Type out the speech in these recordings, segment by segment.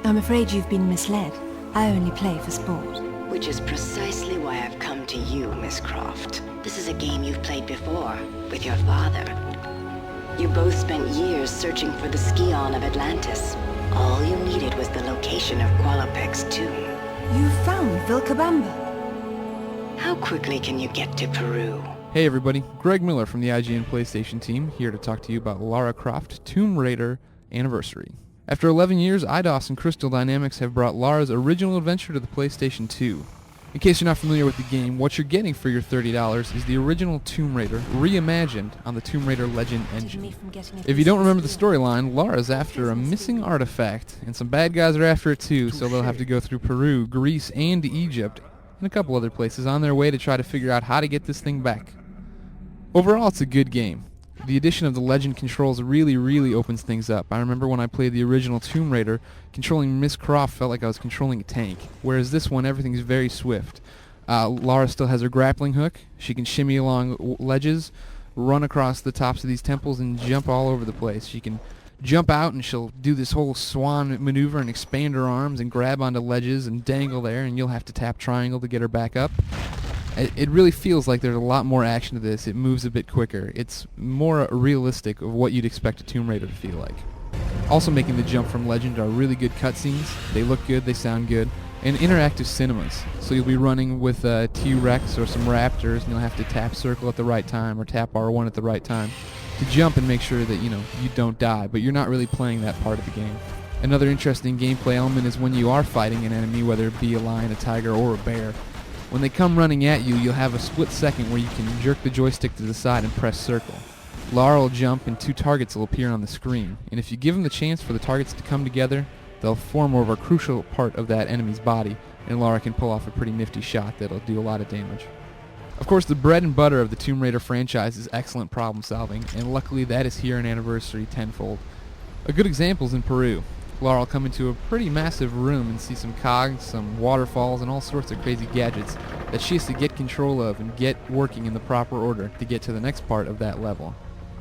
I'm afraid you've been misled. I only play for sport. Which is precisely why I've come to you, Miss Croft. This is a game you've played before, with your father. You both spent years searching for the Scion of Atlantis. All you needed was the location of Qualopec's tomb. You found Vilcabamba. How quickly can you get to Peru? Hey everybody, Greg Miller from the IGN PlayStation team, here to talk to you about Lara Croft Tomb Raider Anniversary. After 11 years, IDOS and Crystal Dynamics have brought Lara's original adventure to the PlayStation 2. In case you're not familiar with the game, what you're getting for your $30 is the original Tomb Raider reimagined on the Tomb Raider Legend engine. If you don't remember the storyline, Lara's after a missing artifact, and some bad guys are after it too, so they'll have to go through Peru, Greece, and Egypt, and a couple other places on their way to try to figure out how to get this thing back. Overall, it's a good game. The addition of the Legend controls really opens things up. I remember when I played the original Tomb Raider, controlling Miss Croft felt like I was controlling a tank, whereas this one, everything's very swift. Lara still has her grappling hook. She can shimmy along ledges, run across the tops of these temples, and jump all over the place. She can jump out and she'll do this whole swan maneuver and expand her arms and grab onto ledges and dangle there, and you'll have to tap triangle to get her back up. It really feels like there's a lot more action to this. It moves a bit quicker. It's more realistic of what you'd expect a Tomb Raider to feel like. Also making the jump from Legend are really good cutscenes. They look good, they sound good, and interactive cinemas. So you'll be running with a T-Rex or some raptors, and you'll have to tap circle at the right time or tap R1 at the right time to jump and make sure that you don't die, but you're not really playing that part of the game. Another interesting gameplay element is when you are fighting an enemy, whether it be a lion, a tiger, or a bear. When they come running at you, you'll have a split second where you can jerk the joystick to the side and press circle. Lara will jump and two targets will appear on the screen, and if you give them the chance for the targets to come together, they'll form over a crucial part of that enemy's body, and Lara can pull off a pretty nifty shot that'll do a lot of damage. Of course, the bread and butter of the Tomb Raider franchise is excellent problem solving, and luckily that is here in Anniversary tenfold. A good example is in Peru. Lara will come into a pretty massive room and see some cogs, some waterfalls, and all sorts of crazy gadgets that she has to get control of and get working in the proper order to get to the next part of that level.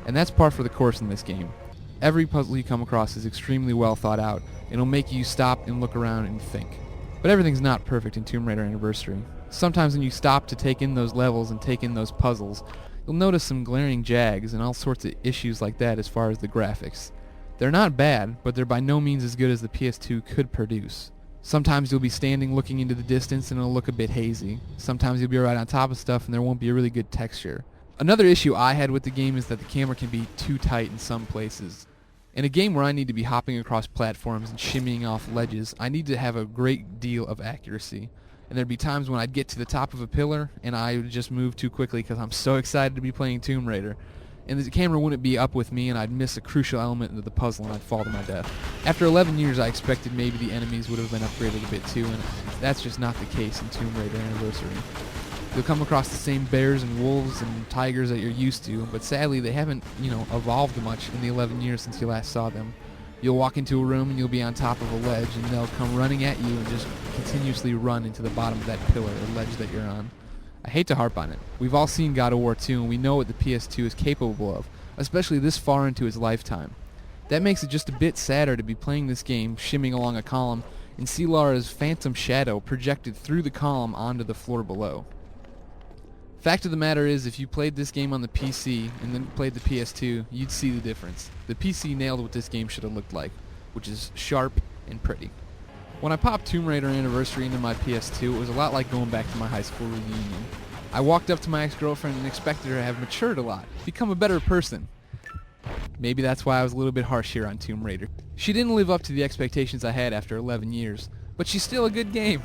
And that's par for the course in this game. Every puzzle you come across is extremely well thought out, and it'll make you stop and look around and think. But everything's not perfect in Tomb Raider Anniversary. Sometimes when you stop to take in those levels and take in those puzzles, you'll notice some glaring jags and all sorts of issues like that as far as the graphics. They're not bad, but they're by no means as good as the PS2 could produce. Sometimes you'll be standing looking into the distance and it'll look a bit hazy. Sometimes you'll be right on top of stuff and there won't be a really good texture. Another issue I had with the game is that the camera can be too tight in some places. In a game where I need to be hopping across platforms and shimmying off ledges, I need to have a great deal of accuracy. And there'd be times when I'd get to the top of a pillar and I would just move too quickly because I'm so excited to be playing Tomb Raider. And the camera wouldn't be up with me and I'd miss a crucial element of the puzzle and I'd fall to my death. After 11 years I expected maybe the enemies would have been upgraded a bit too, and that's just not the case in Tomb Raider Anniversary. You'll come across the same bears and wolves and tigers that you're used to, but sadly they haven't, evolved much in the 11 years since you last saw them. You'll walk into a room and you'll be on top of a ledge and they'll come running at you and just continuously run into the bottom of that pillar or ledge that you're on. I hate to harp on it. We've all seen God of War 2 and we know what the PS2 is capable of, especially this far into its lifetime. That makes it just a bit sadder to be playing this game, shimming along a column, and see Lara's phantom shadow projected through the column onto the floor below. Fact of the matter is, if you played this game on the PC and then played the PS2, you'd see the difference. The PC nailed what this game should have looked like, which is sharp and pretty. When I popped Tomb Raider Anniversary into my PS2, it was a lot like going back to my high school reunion. I walked up to my ex-girlfriend and expected her to have matured a lot, become a better person. Maybe that's why I was a little bit harsh here on Tomb Raider. She didn't live up to the expectations I had after 11 years, but she's still a good game.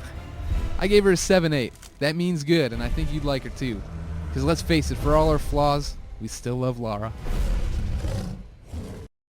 I gave her a 7/8. That means good, and I think you'd like her too. Because let's face it, for all her flaws, we still love Lara.